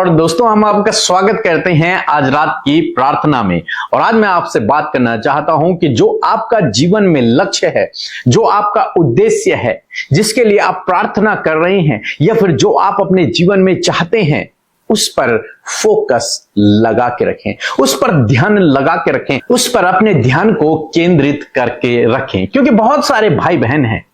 और दोस्तों, हम आपका स्वागत करते हैं आज रात की प्रार्थना में। और आज मैं आपसे बात करना चाहता हूं कि जो आपका जीवन में लक्ष्य है, जो आपका उद्देश्य है, जिसके लिए आप प्रार्थना कर रहे हैं, या फिर जो आप अपने जीवन में चाहते हैं, उस पर फोकस लगा के रखें, उस पर ध्यान लगा के रखें, उस पर अपने ध्यान को केंद्रित करके रखें। क्योंकि बहुत सारे भाई बहन हैं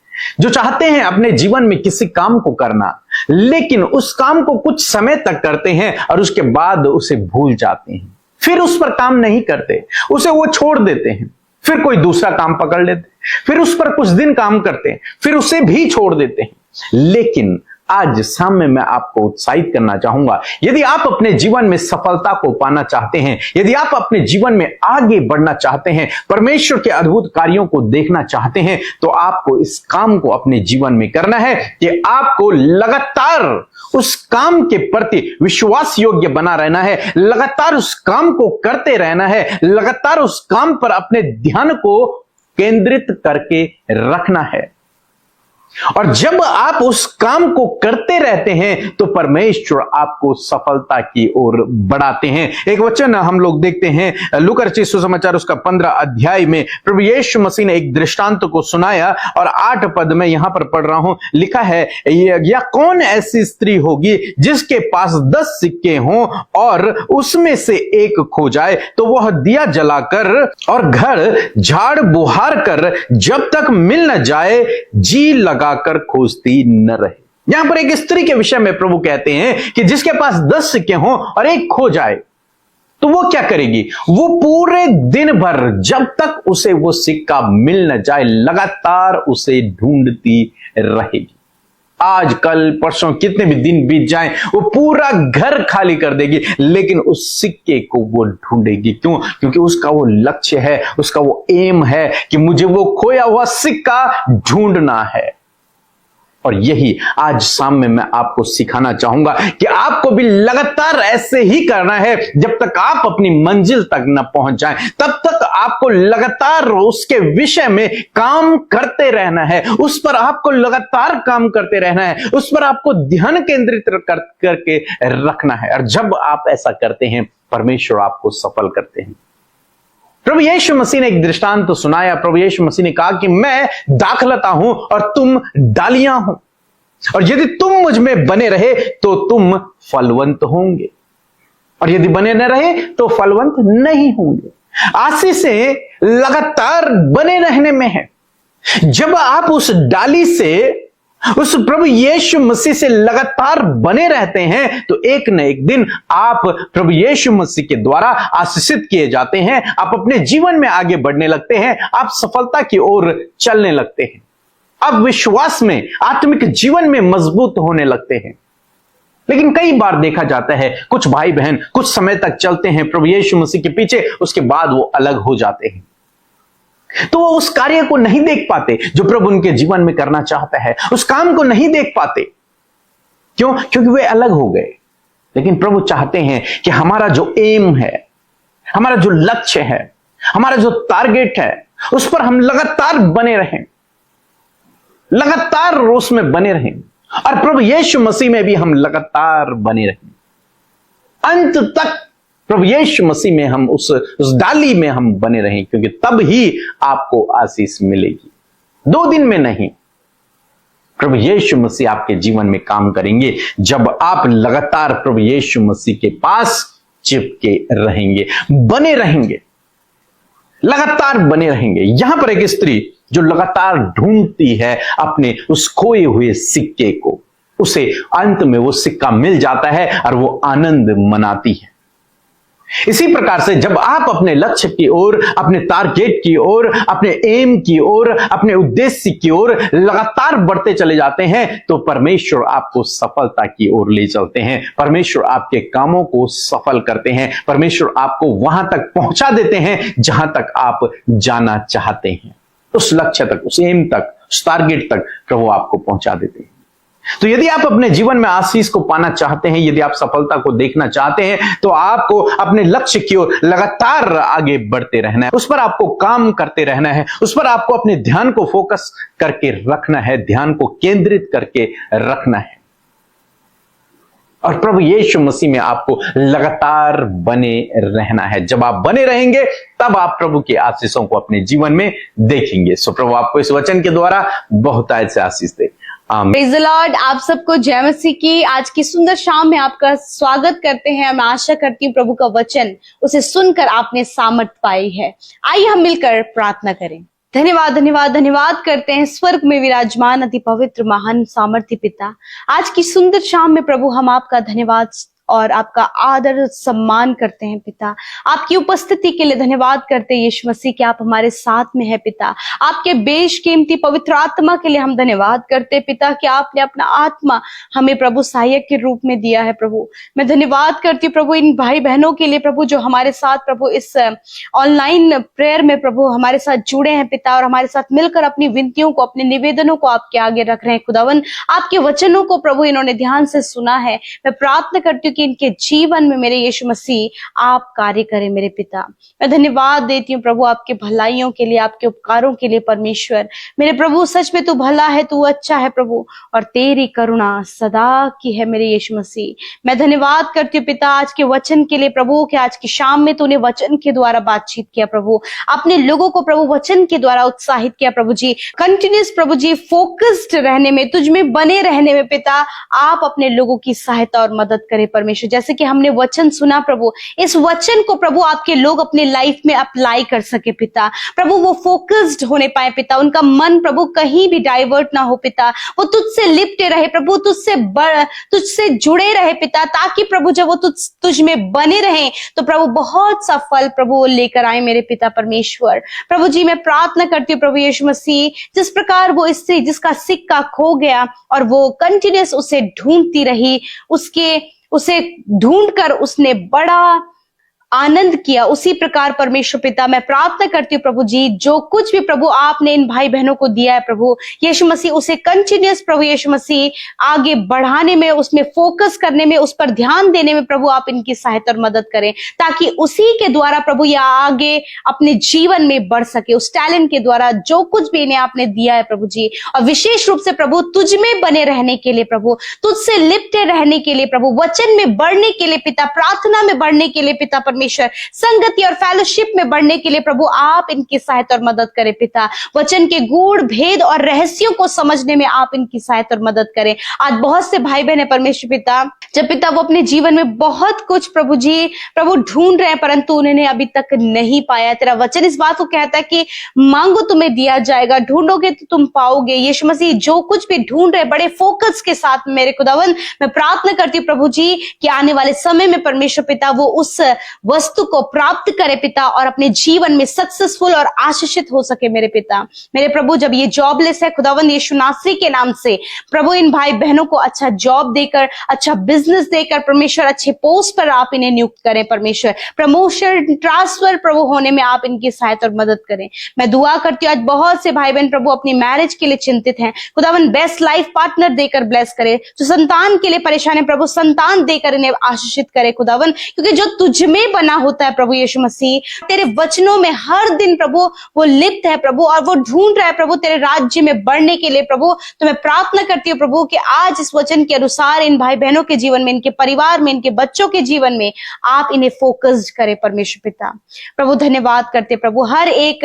जो चाहते हैं अपने जीवन में किसी काम को करना, लेकिन उस काम को कुछ समय तक करते हैं और उसके बाद उसे भूल जाते हैं, फिर उस पर काम नहीं करते, उसे वो छोड़ देते हैं, फिर कोई दूसरा काम पकड़ लेते, फिर उस पर कुछ दिन काम करते हैं, फिर उसे भी छोड़ देते हैं। लेकिन आज शाम में मैं आपको उत्साहित करना चाहूंगा, यदि आप अपने जीवन में सफलता को पाना चाहते हैं, यदि आप अपने जीवन में आगे बढ़ना चाहते हैं, परमेश्वर के अद्भुत कार्यों को देखना चाहते हैं, तो आपको इस काम को अपने जीवन में करना है कि आपको लगातार उस काम के प्रति विश्वास योग्य बना रहना है, लगातार उस काम को करते रहना है, लगातार उस काम पर अपने ध्यान को केंद्रित करके रखना है। और जब आप उस काम को करते रहते हैं तो परमेश्वर आपको सफलता की ओर बढ़ाते हैं। एक वचन हम लोग देखते हैं लूका रचित सुसमाचार उसका 15 अध्याय में प्रभु यीशु मसीह ने एक दृष्टांत को सुनाया और 8 पद में यहां पर पढ़ रहा हूं, लिखा है, या कौन ऐसी स्त्री होगी जिसके पास 10 सिक्के हों और उसमें से एक खो जाए तो वह दिया जलाकर और घर झाड़ बुहार कर जब तक मिल न जाए जी लगाकर खोजती न रहे। यहां पर एक स्त्री के विषय में प्रभु कहते हैं कि जिसके पास 10 सिक्के हों और एक खो जाए तो वो क्या करेगी? वो पूरे दिन भर जब तक उसे वो सिक्का मिल न जाए लगातार उसे ढूंढती रहेगी। आज कल परसों कितने भी दिन बीत जाएं, वो पूरा घर खाली कर देगी, लेकिन उस सिक्के को वो ढूंढेगी। क्यों? क्योंकि उसका वो लक्ष्य है, उसका वो एम है कि मुझे वो खोया हुआ सिक्का ढूंढना है। और यही आज शाम में मैं आपको सिखाना चाहूंगा कि आपको भी लगातार ऐसे ही करना है। जब तक आप अपनी मंजिल तक न पहुंच जाएं, तब तक आपको लगातार उसके विषय में काम करते रहना है, उस पर आपको लगातार काम करते रहना है, उस पर आपको ध्यान केंद्रित करके रखना है। और जब आप ऐसा करते हैं, परमेश्वर आपको सफल करते हैं। प्रभु यीशु मसीह ने एक दृष्टांत तो सुनाया। प्रभु यीशु मसीह ने कहा कि मैं दाखलता हूं और तुम डालियां हो, और यदि तुम मुझ में बने रहे तो तुम फलवंत होंगे, और यदि बने न रहे तो फलवंत नहीं होंगे। आशीषें लगातार बने रहने में है। जब आप उस डाली से, उस प्रभु यीशु मसीह से लगातार बने रहते हैं, तो एक न एक दिन आप प्रभु यीशु मसीह के द्वारा आशीषित किए जाते हैं। आप अपने जीवन में आगे बढ़ने लगते हैं, आप सफलता की ओर चलने लगते हैं, आप विश्वास में, आत्मिक जीवन में मजबूत होने लगते हैं। लेकिन कई बार देखा जाता है कुछ भाई बहन कुछ समय तक चलते हैं प्रभु यीशु मसीह के पीछे, उसके बाद वो अलग हो जाते हैं, तो वो उस कार्य को नहीं देख पाते जो प्रभु उनके जीवन में करना चाहता है, उस काम को नहीं देख पाते। क्यों? क्योंकि वे अलग हो गए। लेकिन प्रभु चाहते हैं कि हमारा जो एम है, हमारा जो लक्ष्य है, हमारा जो टारगेट है, उस पर हम लगातार बने रहें, लगातार उसमें बने रहें, और प्रभु यीशु मसीह में भी हम लगातार बने रहें। अंत तक प्रभु यीशु मसीह में हम उस डाली में हम बने रहें, क्योंकि तब ही आपको आशीष मिलेगी। 2 दिन में नहीं, प्रभु यीशु मसीह आपके जीवन में काम करेंगे जब आप लगातार प्रभु यीशु मसीह के पास चिपके रहेंगे, बने रहेंगे, लगातार बने रहेंगे। यहां पर एक स्त्री जो लगातार ढूंढती है अपने उस खोए हुए सिक्के को, उसे अंत में वो सिक्का मिल जाता है और वो आनंद मनाती है। इसी प्रकार से जब आप अपने लक्ष्य की ओर, अपने टारगेट की ओर, अपने एम की ओर, अपने उद्देश्य की ओर लगातार बढ़ते चले जाते हैं, तो परमेश्वर आपको सफलता की ओर ले चलते हैं। परमेश्वर आपके कामों को सफल करते हैं। परमेश्वर आपको वहां तक पहुंचा देते हैं जहां तक आप जाना चाहते हैं। उस लक्ष्य तक, उस एम तक, उस टारगेट तक प्रभु आपको पहुंचा देते हैं। तो यदि आप अपने जीवन में आशीष को पाना चाहते हैं, यदि आप सफलता को देखना चाहते हैं, तो आपको अपने लक्ष्य की ओर लगातार आगे बढ़ते रहना है, उस पर आपको काम करते रहना है, उस पर आपको अपने ध्यान को फोकस करके रखना है, ध्यान को केंद्रित करके रखना है। और प्रभु यीशु मसीह में आपको लगातार बने रहना है। जब आप बने रहेंगे तब आप प्रभु की आशीषों को अपने जीवन में देखेंगे। सो प्रभु आपको इस वचन के द्वारा बहुतायत से आशीष दे। Praise the Lord. आप सबको जय मसीह की। आज की सुंदर शाम में आपका स्वागत करते हैं। मैं आशा करती हूँ प्रभु का वचन उसे सुनकर आपने सामर्थ पाई है। आइए हम मिलकर प्रार्थना करें। धन्यवाद धन्यवाद धन्यवाद करते हैं स्वर्ग में विराजमान अति पवित्र महान सामर्थ्य पिता। आज की सुंदर शाम में प्रभु हम आपका धन्यवाद और आपका आदर सम्मान करते हैं पिता। आपकी उपस्थिति के लिए धन्यवाद करते हैं यीशु मसीह कि आप हमारे साथ में है पिता। आपके बेशकीमती पवित्र आत्मा के लिए हम धन्यवाद करते हैं पिता कि आपने अपना आत्मा हमें प्रभु सहायक के रूप में दिया है। प्रभु मैं धन्यवाद करती हूँ प्रभु इन भाई बहनों के लिए प्रभु जो हमारे साथ प्रभु इस ऑनलाइन प्रेयर में प्रभु हमारे साथ जुड़े हैं पिता, और हमारे साथ मिलकर अपनी विनतियों को अपने निवेदनों को आपके आगे रख रहे हैं। खुदावन आपके वचनों को प्रभु इन्होंने ध्यान से सुना है। मैं प्रार्थना करती हूँ कि इनके जीवन में मेरे यीशु मसीह आप कार्य करें मेरे पिता। मैं धन्यवाद देती हूँ प्रभु आपके भलाइयों के लिए, आपके उपकारों के लिए परमेश्वर। मेरे प्रभु सच में तू भला है, तू अच्छा है प्रभु, और तेरी करुणा सदा की है मेरे यीशु मसीह। मैं धन्यवाद करती हूँ पिता आज के वचन के लिए प्रभु कि आज की शाम में तूने वचन के द्वारा बातचीत किया प्रभु, अपने लोगों को प्रभु वचन के द्वारा उत्साहित किया प्रभु जी। कंटिन्यूस प्रभु जी फोकस्ड रहने में, तुझ में बने रहने में पिता आप अपने लोगों की सहायता और मदद करें परमेश्वर। जैसे कि हमने वचन सुना प्रभु, इस वचन को प्रभु आपके लोग अपने लाइफ में अप्लाई कर सके पिता। प्रभु वो फोकस्ड होने पाए पिता, उनका मन प्रभु कहीं भी डाइवर्ट ना हो पिता, वो तुझसे लिपटे रहे प्रभु, तुझसे जुड़े रहे पिता, ताकि प्रभु जब वो तुझ में बने रहे तो प्रभु बहुत सा फल प्रभु वो लेकर आए मेरे पिता परमेश्वर। प्रभु जी मैं प्रार्थना करती हूँ प्रभु यीशु मसीह, जिस प्रकार वो इससे जिसका सिक्का खो गया और वो कंटिन्यूस उसे ढूंढती रही, उसे ढूंढकर उसने बड़ा आनंद किया, उसी प्रकार परमेश्वर पिता मैं प्रार्थना करती हूँ प्रभु जी जो कुछ भी प्रभु आपने इन भाई बहनों को दिया है प्रभु यीशु मसीह, उसे कंटिन्यूस प्रभु यीशु मसीह आगे बढ़ाने में, उसमें फोकस करने में, उस पर ध्यान देने में प्रभु आप इनकी सहायता और मदद करें, ताकि उसी के द्वारा प्रभु यह आगे अपने जीवन में बढ़ सके, उस टैलेंट के द्वारा जो कुछ भी इन्हें आपने दिया है प्रभु जी। और विशेष रूप से प्रभु तुझ में बने रहने के लिए प्रभु, तुझसे लिपटे रहने के लिए प्रभु, वचन में बढ़ने के लिए पिता, प्रार्थना में बढ़ने के लिए पिता परमेश्वर, संगति और फेलोशिप में बढ़ने के लिए प्रभु आप इनकी सहायता और मदद करें पिता। वचन के गूढ़ भेद और रहस्यों को समझने में आप इनकी सहायता और मदद करें। आज बहुत से भाई बहन है परमेश्वर पिता, जब पिता वो अपने जीवन में बहुत कुछ प्रभु जी प्रभु ढूंढ रहे हैं परंतु उन्होंने अभी तक नहीं पाया। तेरा वचन इस बात को कहता है कि मांगो तुम्हें दिया जाएगा, ढूंढोगे तो तुम पाओगे। यीशु मसीह जो कुछ भी ढूंढ रहे बड़े फोकस के साथ मेरे खुदावन मैं प्रार्थना करती हूँ प्रभु जी कि आने वाले समय में परमेश्वर पिता वो उस वस्तु को प्राप्त करे पिता और अपने जीवन में सक्सेसफुल और आशीषित हो सके मेरे पिता। मेरे प्रभु जब ये जॉबलेस है खुदावन यीशु नासरी के नाम से प्रभु इन भाई बहनों को अच्छा जॉब देकर, अच्छा बिजनेस देकर परमेश्वर अच्छे पोस्ट पर आप इन्हें नियुक्त करें परमेश्वर। प्रमोशन ट्रांसफर प्रभु होने में आप इनकी सहायता और मदद करें। मैं दुआ करती हूँ आज बहुत से भाई बहन प्रभु अपनी मैरिज के लिए चिंतित हैं, खुदावन बेस्ट लाइफ पार्टनर देकर ब्लेस करे। जो संतान के लिए परेशान है प्रभु संतान देकर इन्हें आशीषित करे खुदावन, क्योंकि जो तुझ में बना होता है प्रभु यीशु मसीह तेरे वचनों में हर दिन प्रभु वो लिप्त है प्रभु और वो ढूंढ रहा है प्रभु तेरे राज्य में बढ़ने के लिए प्रभु। तो मैं प्रार्थना करती हूँ प्रभु कि आज इस वचन के अनुसार इन भाई बहनों के जीवन में, इनके परिवार में, इनके बच्चों के जीवन में आप इन्हें फोकस्ड करें परमेश्वर पिता। प्रभु धन्यवाद करते प्रभु हर एक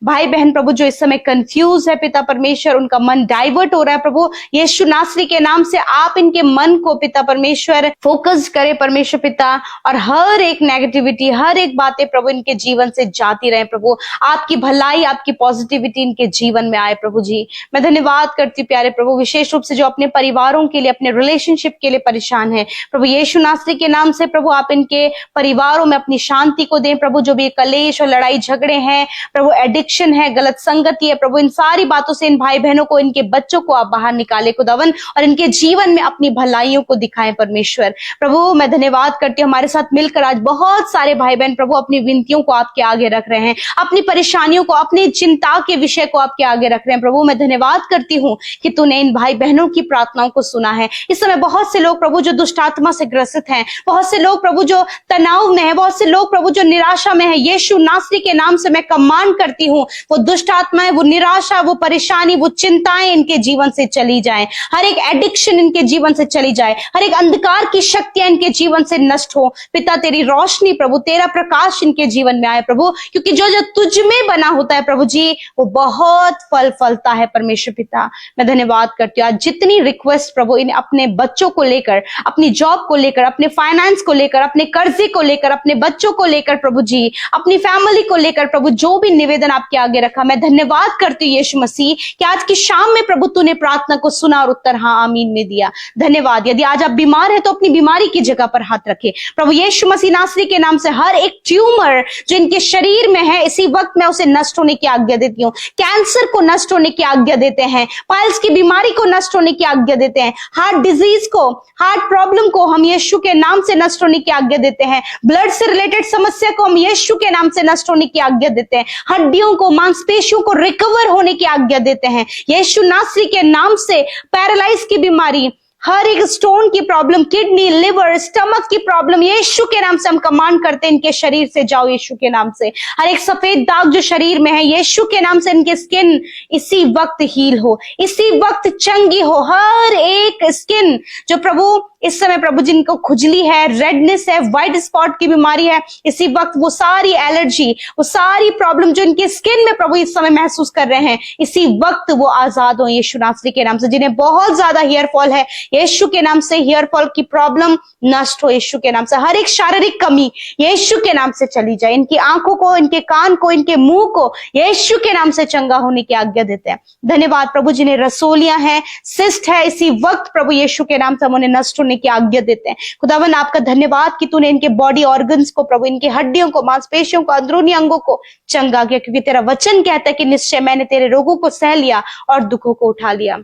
भाई बहन प्रभु जो इस समय कंफ्यूज है पिता परमेश्वर, उनका मन डाइवर्ट हो रहा है प्रभु यीशु नासरी के नाम से आप इनके मन को पिता परमेश्वर फोकस्ड करें परमेश्वर पिता, और हर एक नेगेटिविटी हर एक बातें प्रभु इनके जीवन से जाती रहे प्रभु, आपकी भलाई आपकी पॉजिटिविटी इनके जीवन में आए प्रभु जी। मैं धन्यवाद करती हूँ प्यारे प्रभु विशेष रूप से जो अपने परिवारों के लिए, अपने रिलेशनशिप के लिए परेशान है प्रभु यीशु नासरी के नाम से प्रभु आप इनके परिवारों में अपनी शांति को दें प्रभु। जो भी कलेश और लड़ाई झगड़े हैं प्रभु, एडिक्शन है, गलत संगति है प्रभु, इन सारी बातों से इन भाई बहनों को, इनके बच्चों को आप बाहर निकाले खुदावन और इनके जीवन में अपनी भलाइयों को दिखाएं परमेश्वर। प्रभु मैं धन्यवाद करती हूँ हमारे साथ मिलकर आज बहुत बहुत सारे भाई बहन प्रभु अपनी विनतियों को आपके आगे रख रहे हैं, अपनी परेशानियों को, अपनी चिंता के विषय को आपके आगे रख रहे हैं। प्रभु मैं धन्यवाद करती हूँ कि तूने इन भाई बहनों की प्रार्थनाओं को सुना है। इस समय बहुत से लोग प्रभु जो दुष्ट आत्मा से ग्रसित हैं, बहुत से लोग प्रभु जो तनाव में है, बहुत से लोग प्रभु जो निराशा में है, यीशु नासरी के नाम से मैं कमांड करती हूँ वो दुष्ट आत्माएं, वो निराशा, वो परेशानी, वो चिंताएं इनके जीवन से चली जाएं। हर एक एडिक्शन इनके जीवन से चली जाए, हर एक अंधकार की शक्तियां इनके जीवन से नष्ट हो। पिता तेरी रोशनी प्रभु, तेरा प्रकाश इनके जीवन में आए प्रभु, क्योंकि जो जो तुझ में बना होता है प्रभु जी वो बहुत फल फलता है। परमेश्वर पिता मैं धन्यवाद करती हूँ। आज जितनी रिक्वेस्ट प्रभु इन अपने बच्चों को लेकर, अपनी जॉब को लेकर, अपने फाइनेंस को लेकर, अपने कर्जे को लेकर, अपने बच्चों को लेकर प्रभु जी, अपनी फैमिली को लेकर प्रभु जो भी निवेदन आपके आगे रखा, मैं धन्यवाद करती हूँ यीशु मसीह कि आज की शाम में प्रभु तूने प्रार्थना को सुना और उत्तर हाँ आमीन में दिया। धन्यवाद। यदि आज आप बीमार है तो अपनी बीमारी की जगह पर हाथ रखे प्रभु यीशु मसीह नासरी के नाम से। हर एक ट्यूमर जो इनके शरीर में है इसी वक्त मैं उसे नष्ट होने की आज्ञा देती हूँ। कैंसर को नष्ट होने की आज्ञा देते हैं, पाइल्स की बीमारी को नष्ट होने की आज्ञा देते हैं, हार्ट डिजीज को, हार्ट प्रॉब्लम को हम यीशु के नाम से नष्ट होने की आज्ञा देते हैं, ब्लड से रिलेटेड समस्या को हम यीशु के नाम से नष्ट होने की आज्ञा देते हैं, हड्डियों को, मांसपेशियों को रिकवर होने की आज्ञा देते हैं यीशु नासरी के नाम से। पैरालाइज की बीमारी, हर एक स्टोन की प्रॉब्लम, किडनी, लिवर, स्टमक की प्रॉब्लम यीशु के नाम से हम कमांड करते हैं इनके शरीर से जाओ यीशु के नाम से। हर एक सफेद दाग जो शरीर में है यीशु के नाम से इनके स्किन इसी वक्त हील हो, इसी वक्त चंगी हो। हर एक स्किन जो प्रभु इस समय प्रभु जिनको खुजली है, रेडनेस है, व्हाइट स्पॉट की बीमारी है, इसी वक्त वो सारी एलर्जी, वो सारी प्रॉब्लम जो इनके स्किन में प्रभु इस समय महसूस कर रहे हैं इसी वक्त वो आजाद हो यीशु नासरी के नाम से। जिन्हें बहुत ज्यादा हेयर फॉल है यीशु के नाम से हेयर फॉल की प्रॉब्लम नष्ट हो यीशु के नाम से। हर एक शारीरिक कमी यीशु के नाम से चली जाए। इनकी आंखों को, इनके कान को, इनके मुंह को यीशु के नाम से चंगा होने की आज्ञा देते हैं। धन्यवाद प्रभु। जिन्हें रसोलियां हैं, सिस्ट है, इसी वक्त प्रभु यीशु के नाम से हम उन्हें नष्ट होने की आज्ञा देते हैं। खुदावन आपका धन्यवाद कि तूने इनके बॉडी ऑर्गन्स को प्रभु, इनकी हड्डियों को, मांसपेशियों को, अंदरूनी अंगों को चंगा किया, क्योंकि तेरा वचन कहता है कि निश्चय मैंने तेरे रोगों को सह लिया और दुखों को उठा लिया।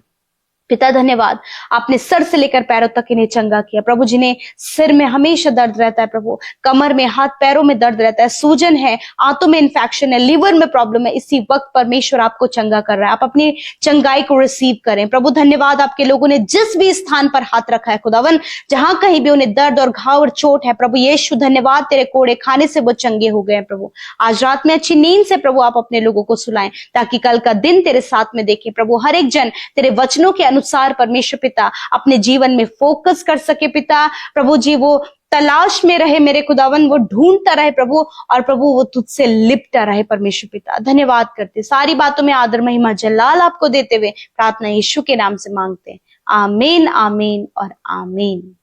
पिता धन्यवाद, आपने सर से लेकर पैरों तक इन्हें चंगा किया प्रभु। जिन्हें सिर में हमेशा दर्द रहता है प्रभु, कमर में, हाथ पैरों में दर्द रहता है, सूजन है, आंतों में इंफेक्शन है, लिवर में प्रॉब्लम है, इसी वक्त परमेश्वर आपको चंगा कर रहा है। आप अपनी चंगाई को रिसीव करें प्रभु। धन्यवाद आपके लोगों ने जिस भी स्थान पर हाथ रखा है खुदावन, जहां कहीं भी उन्हें दर्द और घाव और चोट है प्रभु यीशु, धन्यवाद तेरे कोड़े खाने से वो चंगे हो गए प्रभु। आज रात में अच्छी नींद से प्रभु आप अपने लोगों को सुलाएं ताकि कल का दिन तेरे साथ में देखें प्रभु। हर एक जन तेरे वचनों के अनुसार परमेश्वर पिता अपने जीवन में फोकस कर सके पिता प्रभु जी। वो तलाश में रहे मेरे खुदावन, वो ढूंढता रहे प्रभु, और प्रभु वो तुझसे लिपटा रहे परमेश्वर पिता। धन्यवाद करते, सारी बातों में आदर महिमा जलाल आपको देते हुए प्रार्थना यीशु के नाम से मांगते हैं। आमीन, आमीन और आमीन।